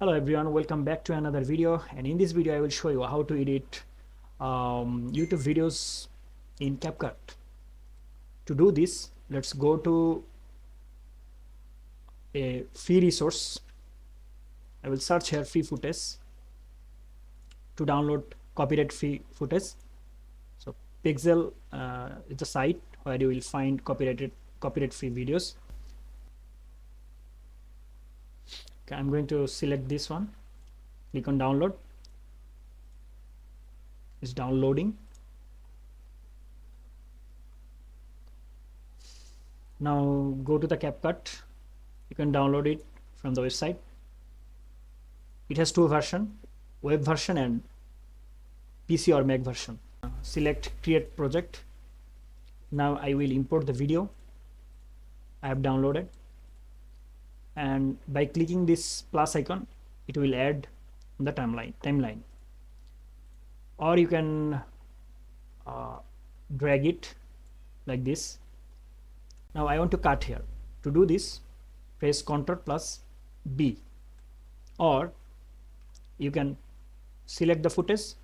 Hello everyone, welcome back to another video, and in this video I will show you how to edit YouTube videos in CapCut. To do this, let's go to a free resource. I will search here free footage to download copyright free footage. So Pixel is a site where you will find copyright free videos. Okay, I'm going to select this one, click on download. It's downloading. Now go to the CapCut. You can download it from the website. It has two versions, web version and PC or Mac version. Select create project. Now I will import the video I have downloaded, and by clicking this plus icon it will add the timeline, or you can drag it like this. Now I want to cut here. To do this, press Ctrl plus B, or you can select the footage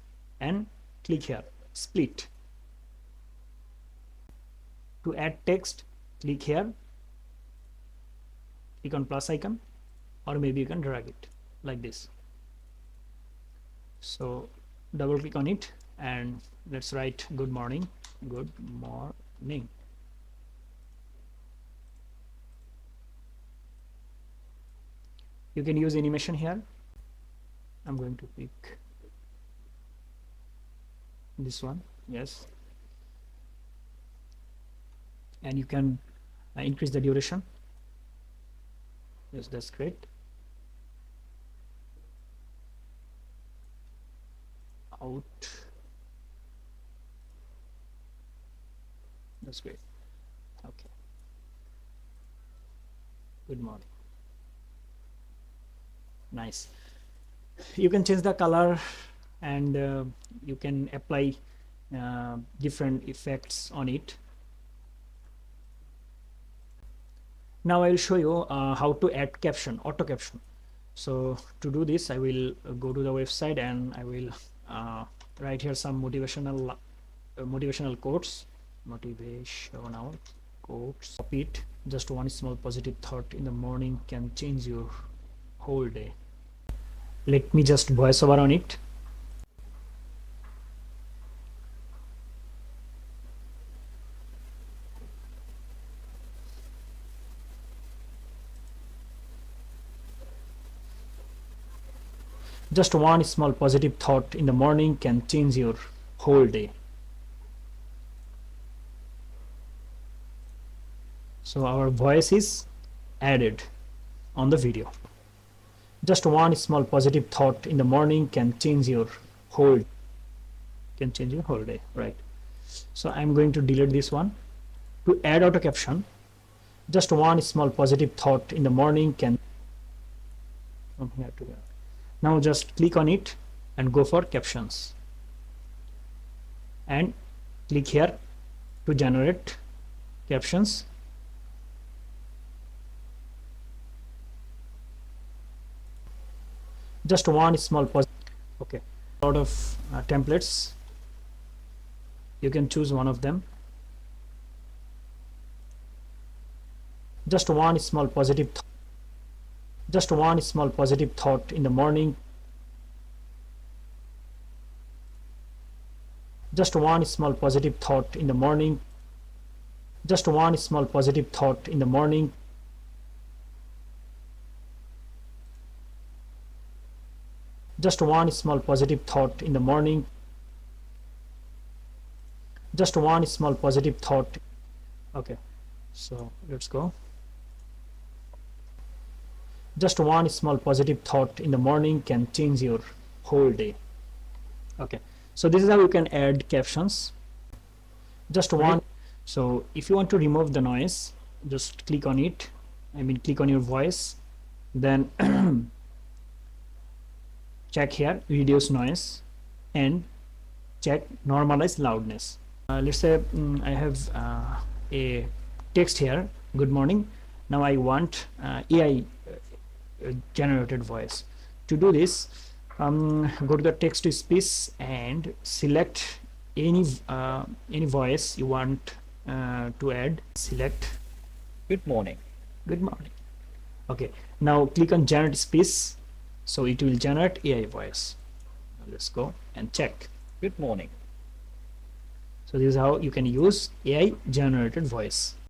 and click here split. To add text, click here, click on plus icon, or maybe you can drag it like this. So double click on it and let's write good morning. You can use animation here. I'm going to pick this one, yes, and you can increase the duration. Yes, that's great. Out, that's great. Okay, good morning. Nice. You can change the color, and you can apply different effects on it. Now I will show you how to add caption, auto caption. So to do this, I will go to the website and I will write here some motivational quotes. Motivational quotes. Copy it. Just one small positive thought in the morning can change your whole day. Let me just voice over on it. Just one small positive thought in the morning can change your whole day. So our voice is added on the video. Just one small positive thought in the morning can change your whole day, right? So I'm going to delete this one. To add auto caption, just one small positive thought in the morning can from here to here. Now just click on it and go for captions and click here to generate captions. Just one small positive. Okay, a lot of templates. You can choose one of them. Just one small positive just one small positive thought in the morning. Just one small positive thought in the morning. Just one small positive thought in the morning. Just one small positive thought in the morning. Just one small positive thought. Okay, so let's go. Just one small positive thought in the morning can change your whole day. Okay, so this is how you can add captions. Just one. So if you want to remove the noise, just click on it. Click on your voice, then check here reduce noise and check normalize loudness. Let's say I have a text here, good morning. Now I want AI generated voice. To do this, go to the text to speech and select any voice you want to add. Select Good morning. good morning. Okay, now click on generate speech, so it will generate AI voice. Let's go and check. Good morning. So this is how you can use AI generated voice.